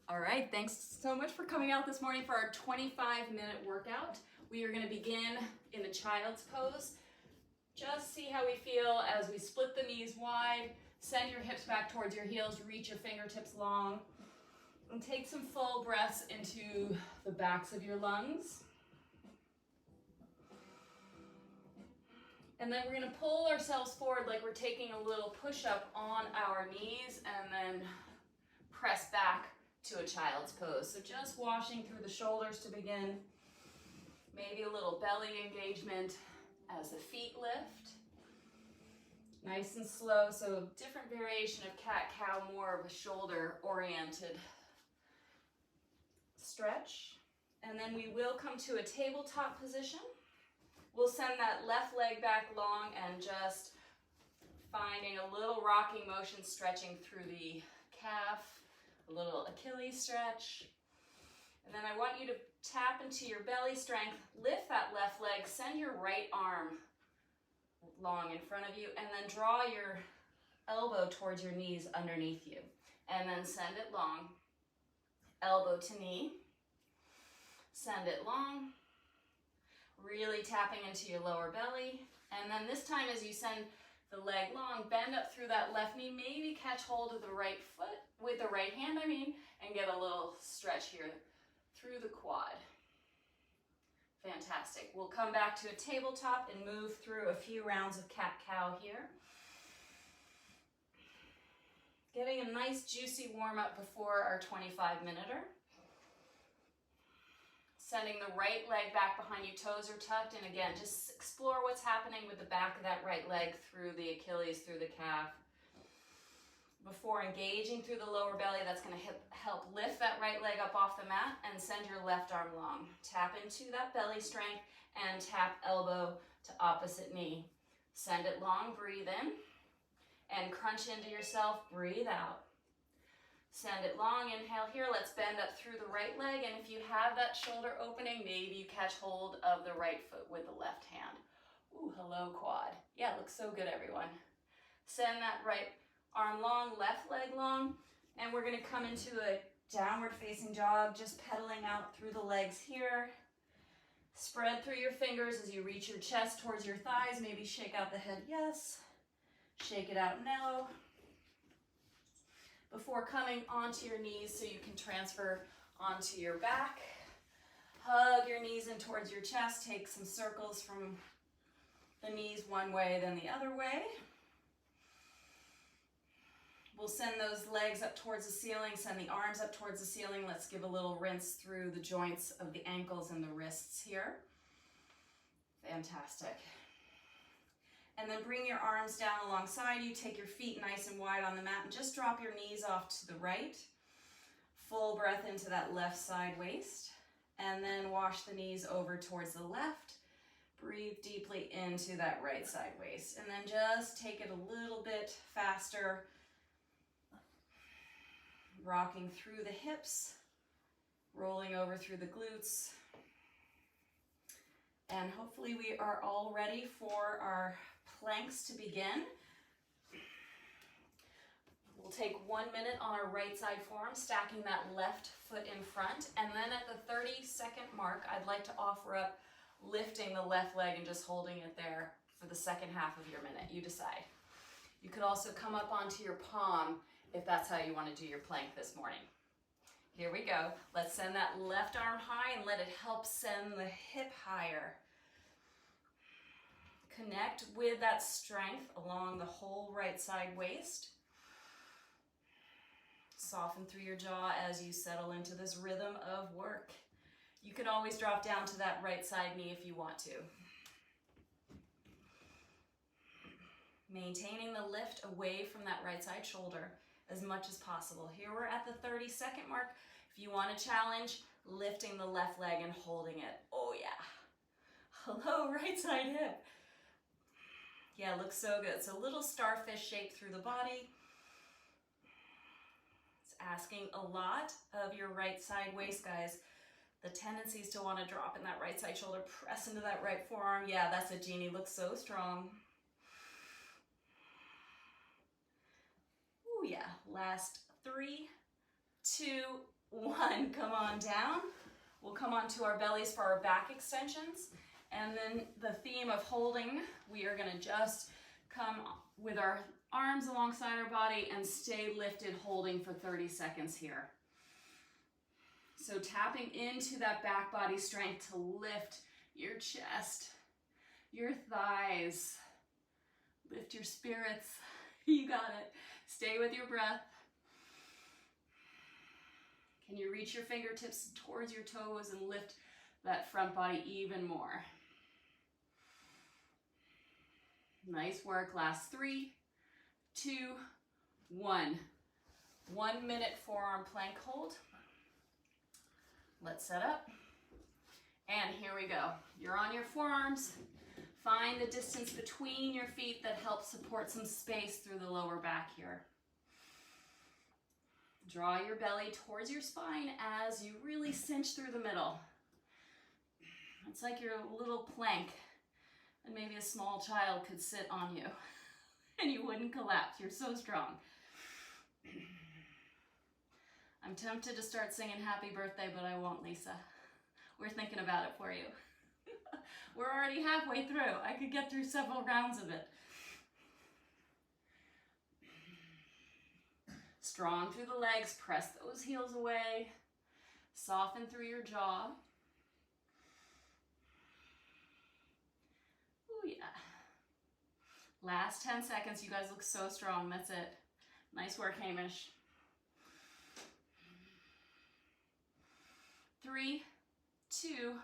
All right, thanks so much for coming out this morning for our 25-minute workout. We are going to begin in the child's pose. Just see how we feel as we split the knees wide, send your hips back towards your heels, reach your fingertips long, and take some full breaths into the backs of your lungs. And then we're going to pull ourselves forward like we're taking a little push-up on our knees and then press back to a child's pose. So just washing through the shoulders to begin. Maybe a little belly engagement as the feet lift. Nice and slow, so different variation of cat-cow, more of a shoulder-oriented stretch. And then we will come to a tabletop position. We'll send that left leg back long and just finding a little rocking motion, stretching through the calf, a little Achilles stretch. And then I want you to tap into your belly strength, lift that left leg, send your right arm long in front of you, and then draw your elbow towards your knees underneath you. And then send it long, elbow to knee, send it long, really tapping into your lower belly. And then this time as you send the leg long, bend up through that left knee, maybe catch hold of the right foot, with the right hand and get a little stretch here through the quad. Fantastic. We'll come back to a tabletop and move through a few rounds of cat-cow here. Getting a nice juicy warm-up before our 25-minuter. Sending the right leg back behind you, toes are tucked, and again, just explore what's happening with the back of that right leg through the Achilles, through the calf. Before engaging through the lower belly, that's going to help lift that right leg up off the mat and send your left arm long. Tap into that belly strength and tap elbow to opposite knee. Send it long, breathe in, and crunch into yourself, breathe out. Send it long, inhale here, let's bend up through the right leg, and if you have that shoulder opening, maybe you catch hold of the right foot with the left hand. Ooh, hello quad. Yeah, looks so good, everyone. Send that right arm long, left leg long, and we're gonna come into a downward facing dog, just pedaling out through the legs here. Spread through your fingers as you reach your chest towards your thighs, maybe shake out the head, yes. Shake it out, no. Before coming onto your knees so you can transfer onto your back. Hug your knees in towards your chest, take some circles from the knees one way, then the other way. We'll send those legs up towards the ceiling, send the arms up towards the ceiling. Let's give a little rinse through the joints of the ankles and the wrists here. Fantastic. And then bring your arms down alongside you, take your feet nice and wide on the mat, and just drop your knees off to the right. Full breath into that left side waist, and then wash the knees over towards the left. Breathe deeply into that right side waist, and then just take it a little bit faster. Rocking through the hips, rolling over through the glutes. And hopefully we are all ready for our planks to begin. We'll take 1 minute on our right side forearm, stacking that left foot in front. And then at the 30-second mark, I'd like to offer up lifting the left leg and just holding it there for the second half of your minute. You decide. You could also come up onto your palm if that's how you want to do your plank this morning. Here we go. Let's send that left arm high and let it help send the hip higher. Connect with that strength along the whole right side waist. Soften through your jaw as you settle into this rhythm of work. You can always drop down to that right side knee if you want to. Maintaining the lift away from that right side shoulder as much as possible. Here we're at the 30-second mark. If you want to challenge, lifting the left leg and holding it. Oh yeah. Hello, right side hip. Yeah, looks so good. So a little starfish shape through the body. It's asking a lot of your right side waist, guys. The tendency is to want to drop in that right side shoulder, press into that right forearm. Yeah, that's it, Jeannie. Looks so strong. Ooh, yeah. Last 3, 2, 1. Come on down. We'll come onto our bellies for our back extensions. And then the theme of holding, we are gonna just come with our arms alongside our body and stay lifted, holding for 30 seconds here. So tapping into that back body strength to lift your chest, your thighs, lift your spirits. You got it. Stay with your breath. Can you reach your fingertips towards your toes and lift that front body even more? Nice work. Last 3, 2, 1. 1 minute forearm plank hold. Let's set up. And here we go. You're on your forearms. Find the distance between your feet that helps support some space through the lower back here. Draw your belly towards your spine as you really cinch through the middle. It's like you're a little plank, and maybe a small child could sit on you and you wouldn't collapse. You're so strong. I'm tempted to start singing happy birthday, but I won't, Lisa. We're thinking about it for you. We're already halfway through. I could get through several rounds of it. Strong through the legs, press those heels away. Soften through your jaw. Oh yeah. Last 10 seconds, you guys look so strong, that's it. Nice work, Hamish. 3, 2,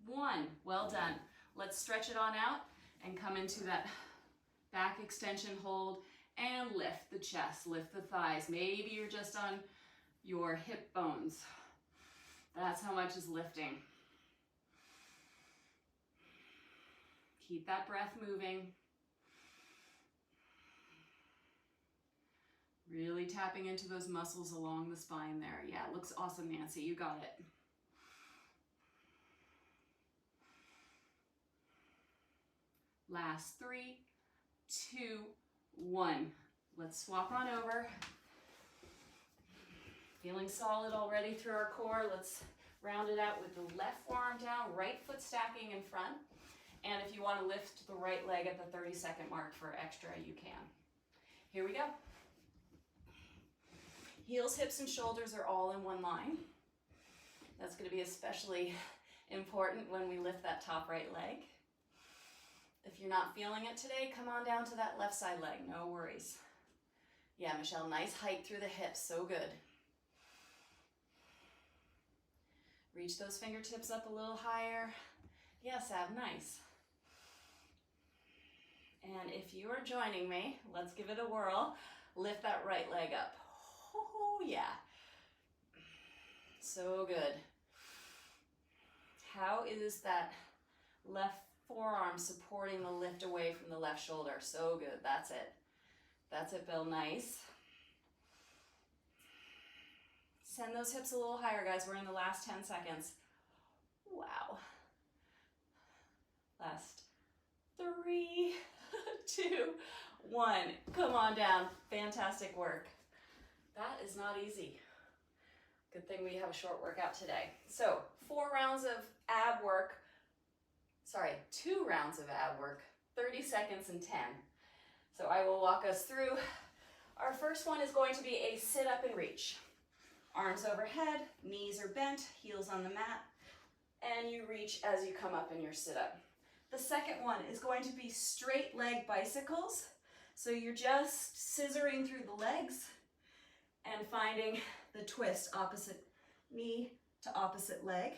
1, well done. Let's stretch it on out and come into that back extension hold and lift the chest, lift the thighs. Maybe you're just on your hip bones. That's how much is lifting. Keep that breath moving. Really tapping into those muscles along the spine there. Yeah, it looks awesome, Nancy. You got it. Last 3, 2, 1. Let's swap on over. Feeling solid already through our core. Let's round it out with the left forearm down, right foot stacking in front. And if you want to lift the right leg at the 30-second mark for extra, you can. Here we go. Heels, hips, and shoulders are all in one line. That's going to be especially important when we lift that top right leg. If you're not feeling it today, come on down to that left side leg, no worries. Yeah, Michelle, nice height through the hips, so good. Reach those fingertips up a little higher. Yes, Ab, nice. And if you are joining me, let's give it a whirl. Lift that right leg up. Oh, yeah. So good. How is that left forearm supporting the lift away from the left shoulder? So good. That's it. That's it, Bill. Nice. Send those hips a little higher, guys. We're in the last 10 seconds. Wow. Last 3, 2, 1. Come on down. Fantastic work. That is not easy. Good thing we have a short workout today. So 4 rounds of ab work. Sorry, 2 rounds of ab work, 30 seconds and 10. So I will walk us through. Our first one is going to be a sit up and reach. Arms overhead, knees are bent, heels on the mat, and you reach as you come up in your sit up. The second one is going to be straight leg bicycles. So you're just scissoring through the legs and finding the twist, opposite knee to opposite leg.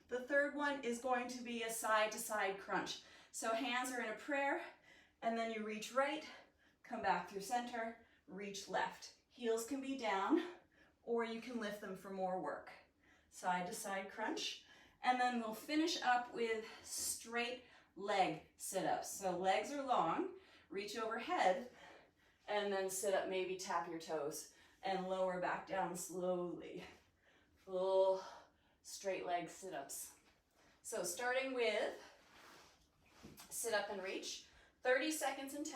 The third one is going to be a side-to-side crunch. So hands are in a prayer, and then you reach right, come back through center, reach left. Heels can be down, or you can lift them for more work. Side-to-side crunch, and then we'll finish up with straight leg sit-ups. So legs are long, reach overhead, and then sit up, maybe tap your toes, and lower back down slowly. Full straight leg sit-ups. So starting with sit up and reach, 30 seconds and 10,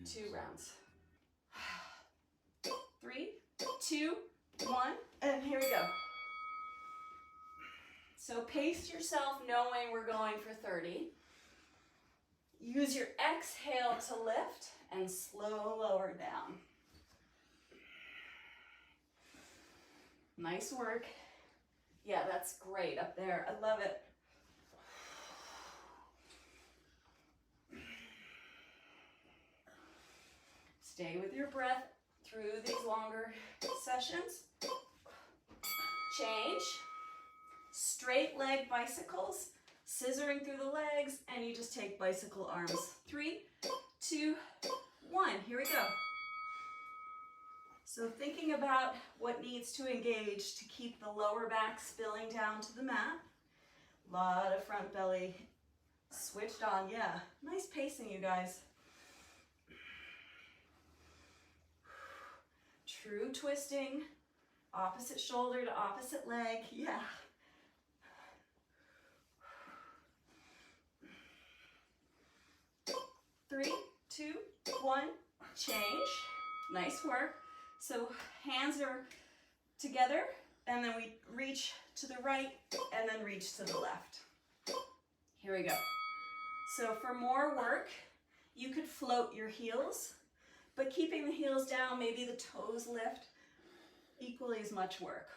2 rounds. 3, 2, 1, and here we go. So pace yourself knowing we're going for 30. Use your exhale to lift and slow lower down. Nice work. Yeah, that's great up there. I love it. Stay with your breath through these longer sessions. Change. Straight leg bicycles, scissoring through the legs, and you just take bicycle arms. 3, 2, 1. Here we go. So thinking about what needs to engage to keep the lower back spilling down to the mat. A lot of front belly switched on. Yeah, nice pacing, you guys. True twisting, opposite shoulder to opposite leg. Yeah. Three, 2, 1, change. Nice work. So hands are together, and then we reach to the right, and then reach to the left. Here we go. So for more work, you could float your heels, but keeping the heels down, maybe the toes lift, equally as much work.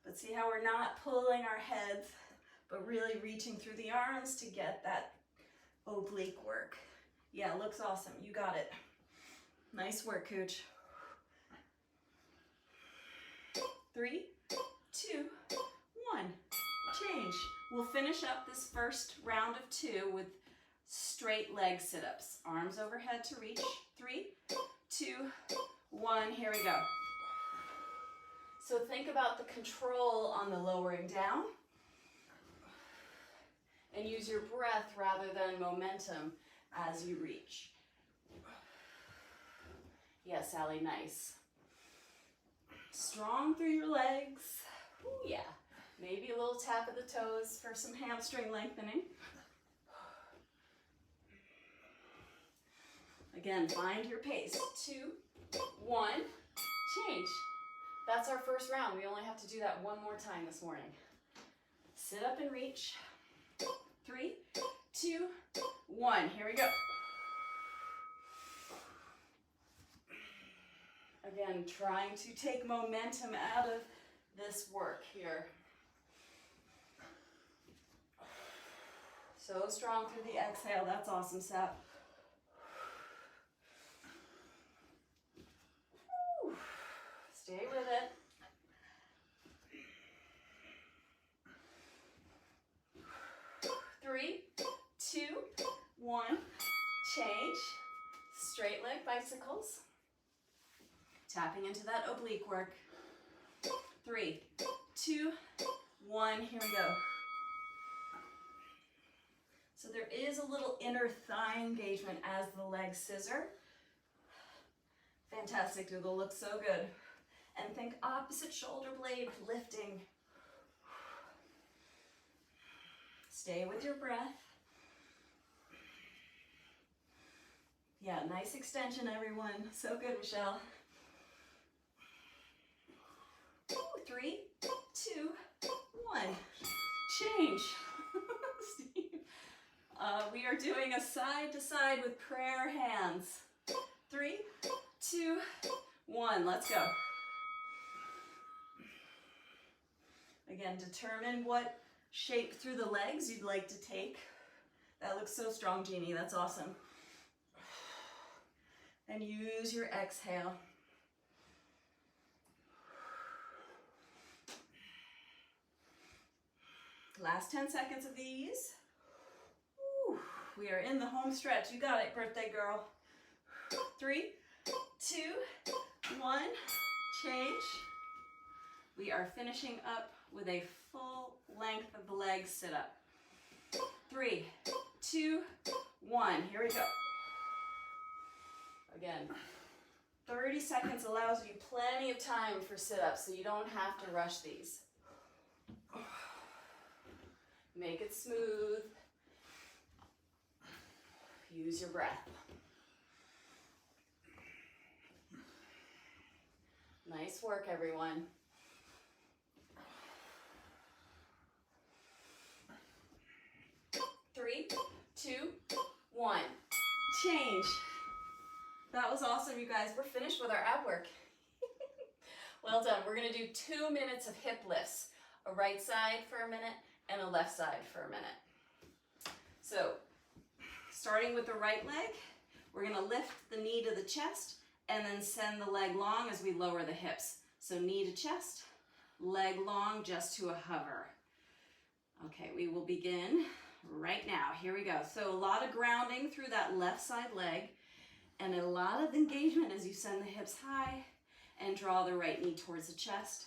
But see how we're not pulling our heads, but really reaching through the arms to get that oblique work. Yeah, looks awesome. You got it. Nice work, Cooch. 3, 2, 1. Change. We'll finish up this first round of 2 with straight leg sit-ups. Arms overhead to reach. 3, 2, 1. Here we go. So think about the control on the lowering down. And use your breath rather than momentum as you reach. Yes, Allie, nice. Strong through your legs. Ooh, yeah. Maybe a little tap of the toes for some hamstring lengthening. Again, find your pace. 2, 1, change. That's our first round. We only have to do that one more time this morning. Sit up and reach. 3, 2, 1. Here we go. Again, trying to take momentum out of this work here. So strong through the exhale. That's awesome, Sap. Whew. Stay with it. 3, 2, 1. Change. Straight leg bicycles. Tapping into that oblique work. 3, 2, 1. Here we go. So there is a little inner thigh engagement as the legs scissor. Fantastic, Dougal. Looks so good. And think opposite shoulder blade lifting. Stay with your breath. Yeah, nice extension, everyone. So good, Michelle. 3, 2, 1. Change. Steve. We are doing a side to side with prayer hands. 3, 2, 1. Let's go. Again, determine what shape through the legs you'd like to take. That looks so strong, Jeannie. That's awesome. And use your exhale. Last 10 seconds of these. Woo. We are in the home stretch. You got it, birthday girl. 3, 2, 1. Change. We are finishing up with a full length of the legs sit up. 3, 2, 1. Here we go. Again, 30 seconds allows you plenty of time for sit-ups, so you don't have to rush these. Make it smooth. Use your breath. Nice work, everyone. Three, two, one. Change. That was awesome, you guys. We're finished with our ab work. Well done. We're going to do 2 minutes of hip lifts. A right side for a minute and a left side for a minute. So, starting with the right leg, we're going to lift the knee to the chest and then send the leg long as we lower the hips. So knee to chest, leg long just to a hover. Okay, we will begin right now. Here we go. So a lot of grounding through that left side leg and a lot of engagement as you send the hips high and draw the right knee towards the chest.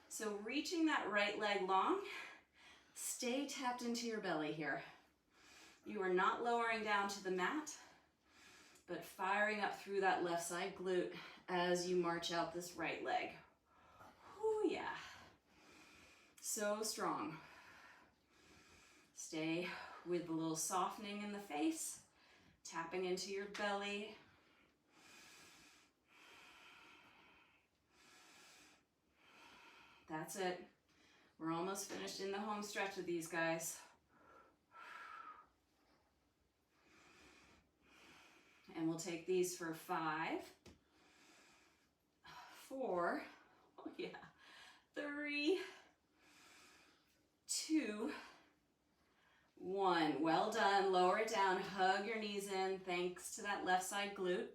So reaching that right leg long, stay tapped into your belly here. You are not lowering down to the mat, but firing up through that left side glute as you march out this right leg. Ooh, yeah. So strong. Stay with a little softening in the face, tapping into your belly. That's it. We're almost finished in the home stretch with these guys. And we'll take these for 5, 4, oh yeah, 3, 2, 1. Well done. Lower it down. Hug your knees in. Thanks to that left side glute.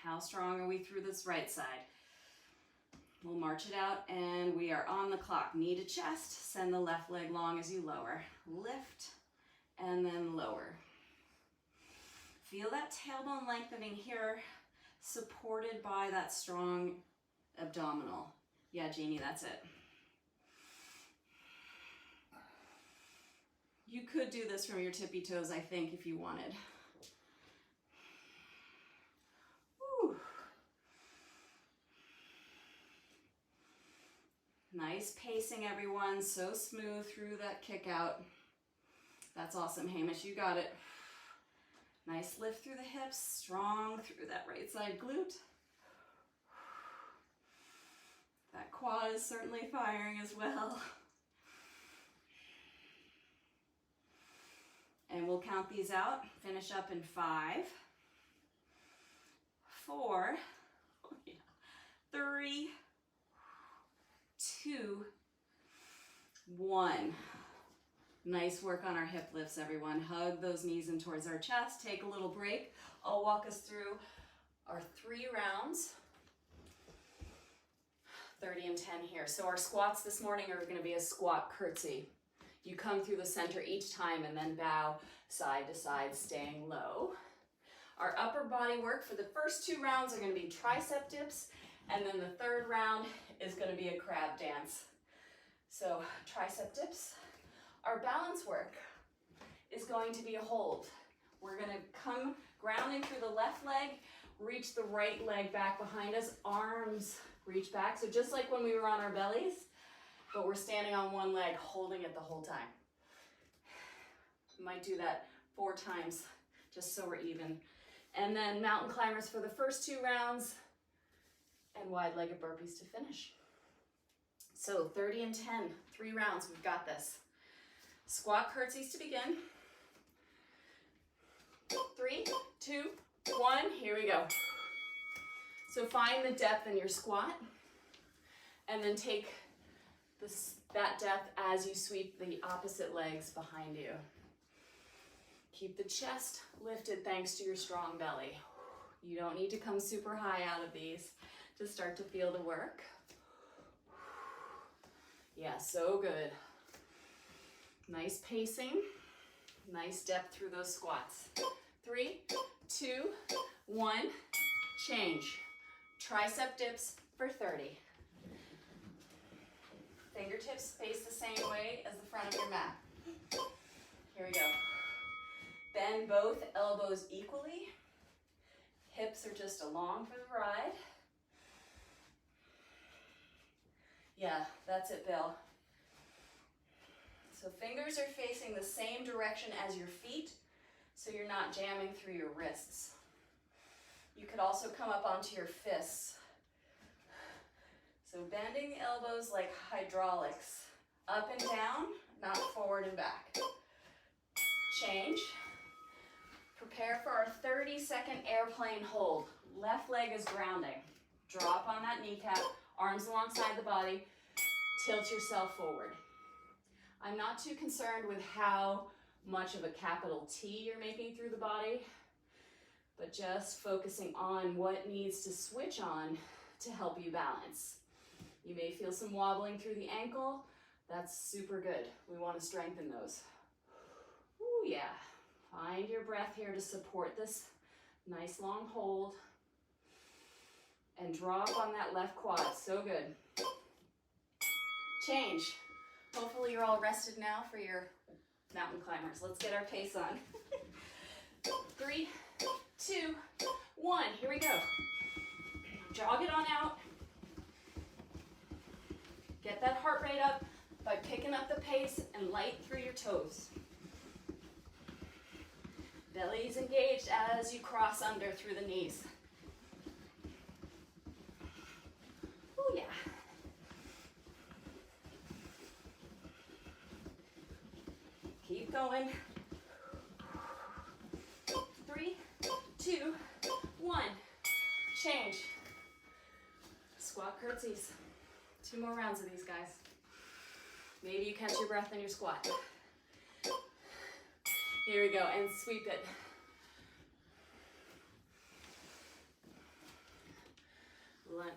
How strong are we through this right side? We'll march it out and we are on the clock. Knee to chest. Send the left leg long as you lower. Lift and then lower. Feel that tailbone lengthening here, supported by that strong abdominal. Yeah, Jeannie, that's it. You could do this from your tippy toes, I think, if you wanted. Whew. Nice pacing, everyone. So smooth through that kick out. That's awesome, Hamish. You got it. Nice lift through the hips, strong through that right side glute. That quad is certainly firing as well. And we'll count these out, finish up in 5, 4, 3, 2, 1. Nice work on our hip lifts, everyone. Hug those knees in towards our chest. Take a little break. I'll walk us through our 3 rounds. 30 and 10 here. So our squats this morning are going to be a squat curtsy. You come through the center each time and then bow side to side, staying low. Our upper body work for the first 2 rounds are going to be tricep dips, and then the 3rd round is going to be a crab dance. So tricep dips. Our balance work is going to be a hold. We're going to come grounding through the left leg, reach the right leg back behind us, arms reach back. So just like when we were on our bellies, but we're standing on one leg, holding it the whole time. Might do that 4 times, just so we're even. And then mountain climbers for the first 2 rounds, and wide-legged burpees to finish. So 30 and 10, 3 rounds, we've got this. Squat curtsies to begin. 3, 2, 1, here we go. So find the depth in your squat, and then take that depth as you sweep the opposite legs behind you. Keep the chest lifted thanks to your strong belly. You don't need to come super high out of these to start to feel the work. Yeah, so good. Nice pacing, nice depth through those squats. 3, 2, 1, change. Tricep dips for 30. Fingertips face the same way as the front of your mat. Here we go. Bend both elbows equally. Hips are just along for the ride. Yeah, that's it, Bill. So fingers are facing the same direction as your feet, so you're not jamming through your wrists. You could also come up onto your fists So bending the elbows like hydraulics. Up and down, not forward and back. Change. Prepare for our 30-second airplane hold. Left leg is grounding. Drop on that kneecap, arms alongside the body, tilt yourself forward. I'm not too concerned with how much of a capital T you're making through the body, but just focusing on what needs to switch on to help you balance. You may feel some wobbling through the ankle. That's super good. We want to strengthen those. Ooh, yeah. Find your breath here to support this nice long hold. And drop on that left quad. So good. Change. Hopefully you're all rested now for your mountain climbers. Let's get our pace on. 3, 2, 1. Here we go. Jog it on out. Get that heart rate up by picking up the pace and light through your toes. Belly's engaged as you cross under through the knees. Oh yeah. Keep going. 3, 2, 1. Change. Squat curtsies. 2 more rounds of these, guys. Maybe you catch your breath in your squat. Here we go, and sweep it.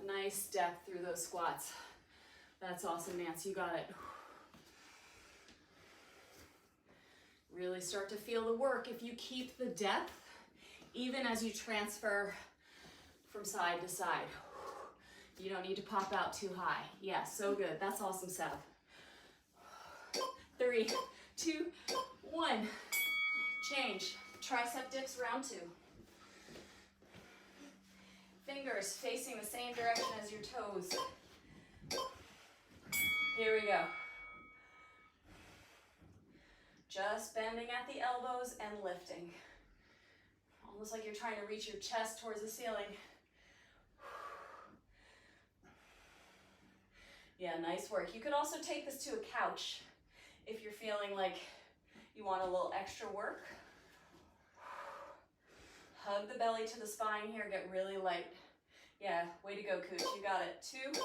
Nice depth through those squats. That's awesome, Nancy, you got it. Really start to feel the work if you keep the depth, even as you transfer from side to side. You don't need to pop out too high. Yeah, so good. That's awesome, Seth. 3, 2, 1. Change. Tricep dips, round 2. Fingers facing the same direction as your toes. Here we go. Just bending at the elbows and lifting. Almost like you're trying to reach your chest towards the ceiling. Yeah, nice work. You could also take this to a couch if you're feeling like you want a little extra work. Hug the belly to the spine here, get really light. Yeah, way to go, Cooch, you got it. 2,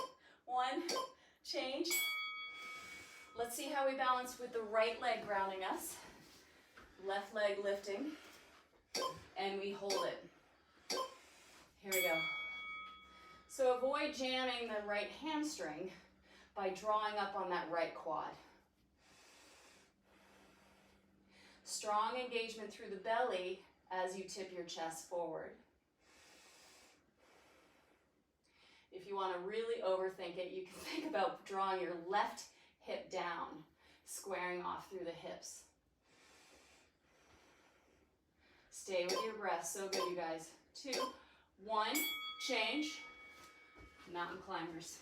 1, change. Let's see how we balance with the right leg grounding us. Left leg lifting, and we hold it. Here we go. So avoid jamming the right hamstring by drawing up on that right quad. Strong engagement through the belly as you tip your chest forward. If you want to really overthink it, you can think about drawing your left hip down, squaring off through the hips. Stay with your breath. So good, you guys. 2, 1, change. Mountain climbers.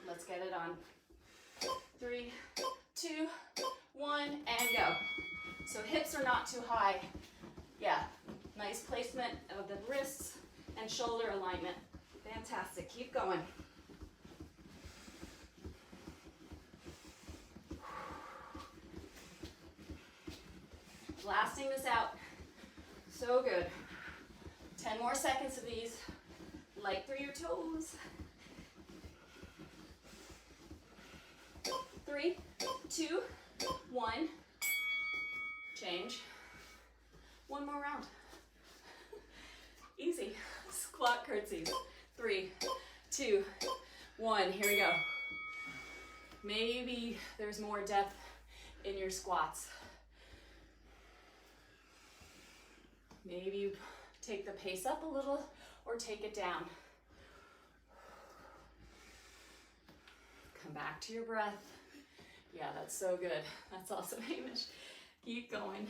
Let's get it on. 3, 2, 1, and go. So hips are not too high. Yeah, nice placement of the wrists and shoulder alignment. Fantastic. Keep going. Blasting this out. So good. 10 more seconds of these. Light through your toes. 3, 2, 1. Change. 1 more round. Easy. Squat curtsies. 3, 2, 1. Here we go. Maybe there's more depth in your squats. Maybe you take the pace up a little or take it down. Come back to your breath. Yeah, that's so good. That's awesome, Hamish. Keep going.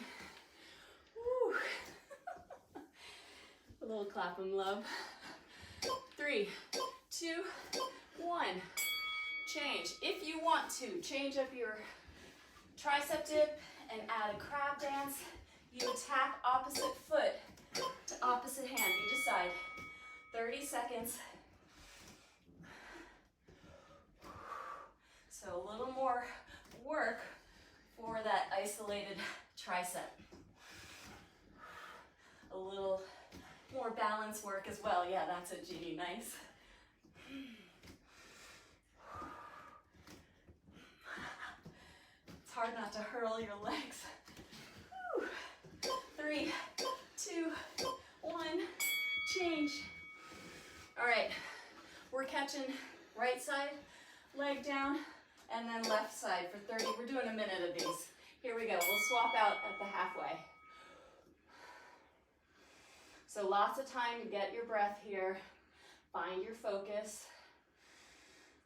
Woo. A little clap and love. 3, 2, 1. Change. If you want to, change up your tricep dip and add a crab dance. You tap opposite foot to opposite hand. You decide. 30 seconds. So a little more work for that isolated tricep. A little more balance work as well. Yeah, that's it, Jeannie, nice. It's hard not to hurl your legs. Whew. 3, 2, 1, change. All right, we're catching right side, leg down, and then left side for 30. We're doing a minute of these. Here we go. We'll swap out at the halfway. So lots of time to get your breath here. Find your focus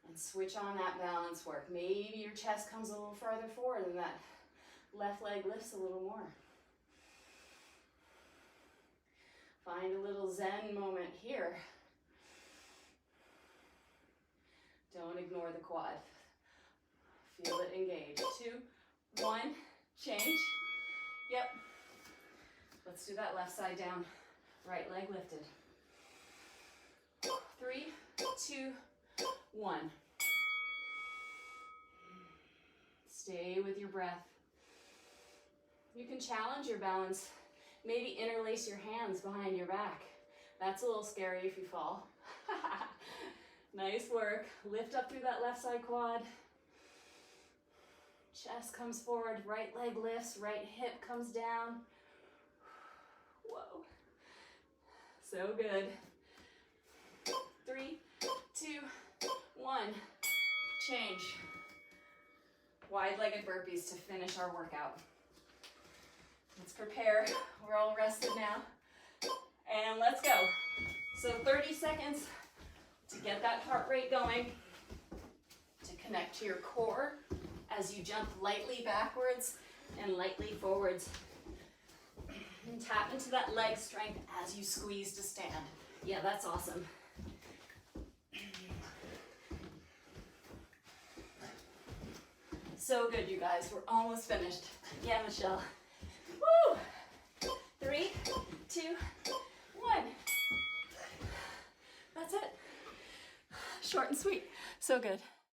and switch on that balance work. Maybe your chest comes a little farther forward and that left leg lifts a little more. Find a little Zen moment here. Don't ignore the quad. Feel it engage. 2, 1, change. Yep. Let's do that left side down. Right leg lifted. 3, 2, 1. Stay with your breath. You can challenge your balance. Maybe interlace your hands behind your back. That's a little scary if you fall. Nice work. Lift up through that left side quad. Chest comes forward, right leg lifts, right hip comes down. Whoa. So good. 3, 2, 1. Change. Wide-legged burpees to finish our workout. Let's prepare. We're all rested now. And let's go. So 30 seconds to get that heart rate going, to connect to your core as you jump lightly backwards and lightly forwards. And tap into that leg strength as you squeeze to stand. Yeah, that's awesome. So good, you guys. We're almost finished. Yeah, Michelle. Woo! 3, 2, 1. That's it. Short and sweet. So good.